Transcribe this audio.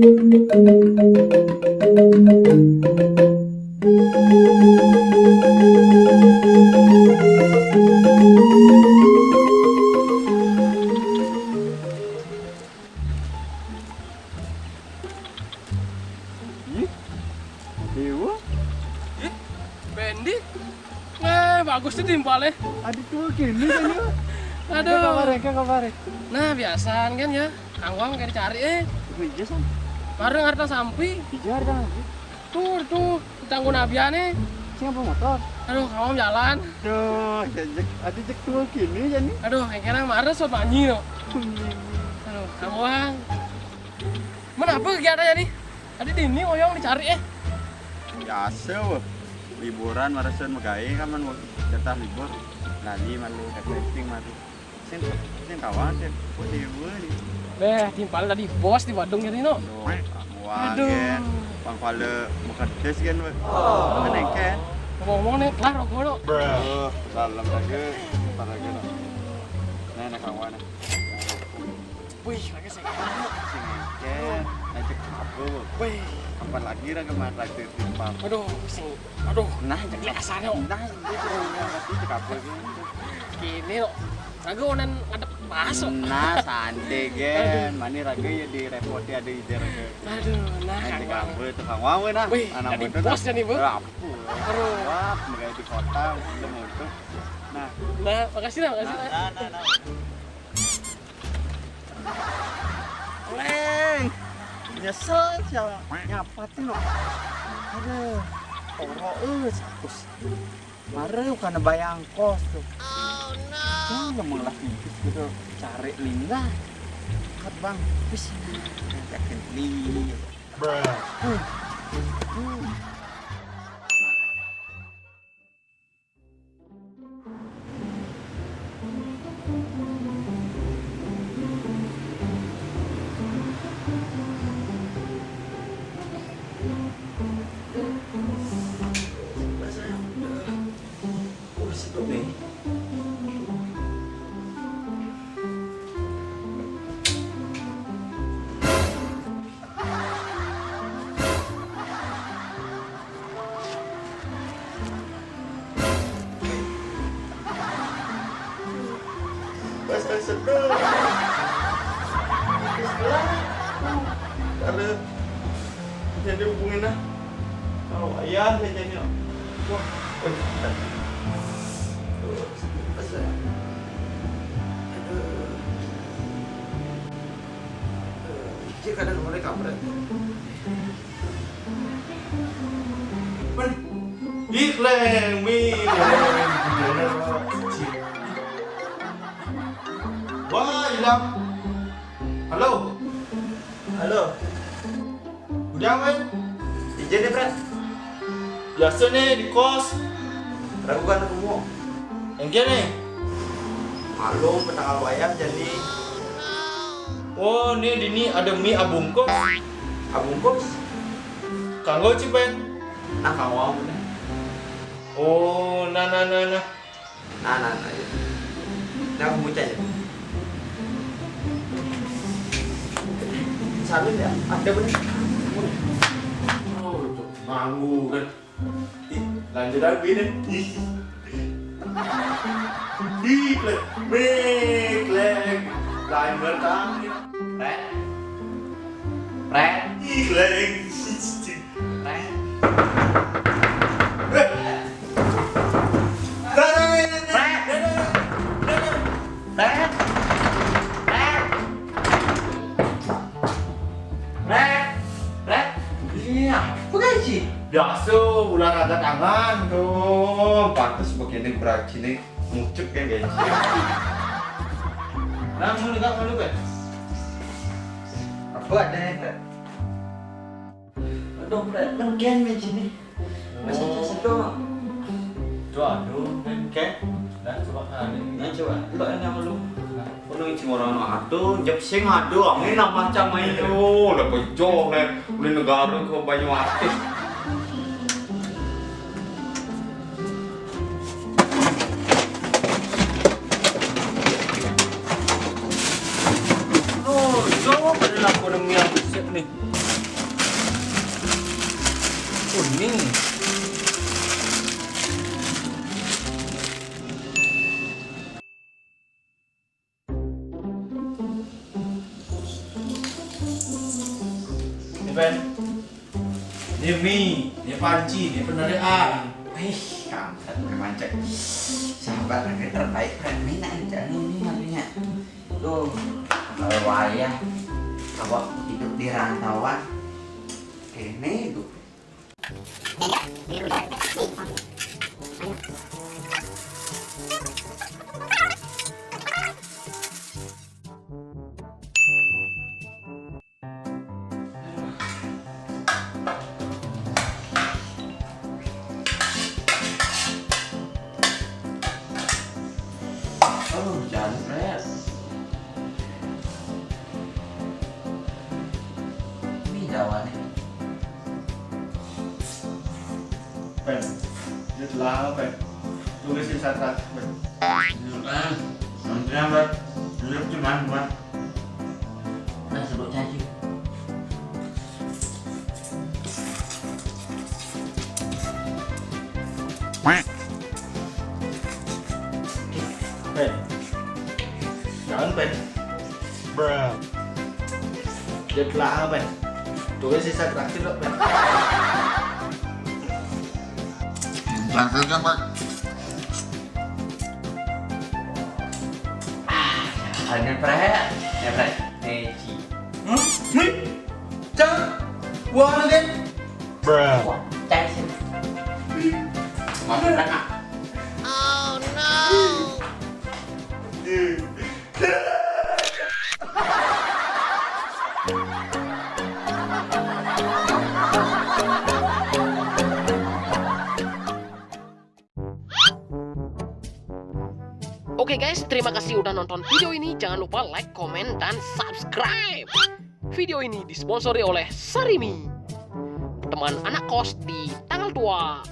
Dewa? Bendi? Bagus tuh timpalnya. Adik tuh gini kan ya? Aduh. Kabar. Nah, biasaan kan ya. Kangwang kayak dicari Iya san. Baru ngarta sampi. Iya ada. Tuh, tanggung nabiane. Siapa motor? Aduh, kamu jalan. Duh, adik cek tuh gini ya nih. Aduh, kayaknya marah soal banyi no. Aduh, Kangwang. Kenapa kegiatannya nih? Tadi dini oyong dicari Biasa wah. Liburan marasan megai kan man jatah libur. Lali malu refreshing malu. Sen kawan sen. Kok dewa nih. Timpal tadi bos di Bandung ini no. Wah, kan. Bang Pale bukan tes kan wah. Mana kan? Ngomong nih, kelar rokok no. Dalam lagi, lagi no. Nah kawan. Wih, lagi saya. Singken, ajak apa? Wih, Kapan lagi ra kemarin lagi timpal. Aduh, Nah, jadi kasarnya no. Nah, itu nanti cek apa Gini no. Raga onen ngadep masuk. Nah, santai gen. Mani raga ya direpoti ada ide raga. Aduh, nah Nah, cek Kangwang. apa itu Kang Wawe nah. Wih, jadi bosnya nih, Bu. Rapu. Aduh. Wah, megai di kota udah mau tuh. Nah, Nah, makasih lah. nah. Leng. Nyesel siapa? Nyapatin no. Aduh. Oro sakus. Mare karena bayang kos tuh. Oh no. Yang malah tipis gitu cari lindah. Kat bang, wis. Yakin li. Bahasa sedang. Ada jadi hubungin lah. Kalau ayah saya jadi. Wah, jika ada mereka berarti. Iklan, wah, hilang. Halo. Udah, men? Izin deh, Fred. Biasa nih di kos. Ragukan aku mau. Yang gini? Malum petanggal wayang jadi. Oh, nih dini ada mie abungkus. Abungkus? Kanggo cipen. Nah, kanggo bener. Oh, nah. Nah. Nah, aku buca aja. Salud ya? Ada bener. Oh, manggu kan. Lanjut lagi deh. Miklek. Lain bertang. Pret. Miklek. Biasa olahraga tangan tuh, pantas begini beracun muncul ya guys. Nah, mau lihat mana kan? Apa ada ya? Aduh, berat mungkin macam ni. Masih sedang. Aduh, mungkin. Dah coba kali. Nah, coba. Lo yang lu. Kalau cuma orang atu, jep sing adu, angin macam itu, udah pejok nih, udah negara ke Banyuwangi. Oh, coba pada lampu demi yang besar nih. Ben. Ini mie, ini panci, ini penarian. Wih, kampret memang cek. Sahabat yang terbaik kan mina aja ini namanya. Tuh, kalau wayah awak hidup di rantauan. Ini tuh. Oh, jangan fresh. Ini jawabannya. Ben, dia telah Ben. Tulisin satu Ben. Nantinya buat dulu cuman buat nah sebut caci. Ben. Jangan Ben. Dia telah Ben. Tulisin satu Ben. Langsung kan Pak. Ada peraya, ya peraya. Neci. Nih, jangan. Wah, nanti. Wah, cek sih. Masuk kan? Oke guys, terima kasih udah nonton video ini. Jangan lupa like, komen, dan subscribe. Video ini disponsori oleh Sarimi, teman anak kos di tanggal tua.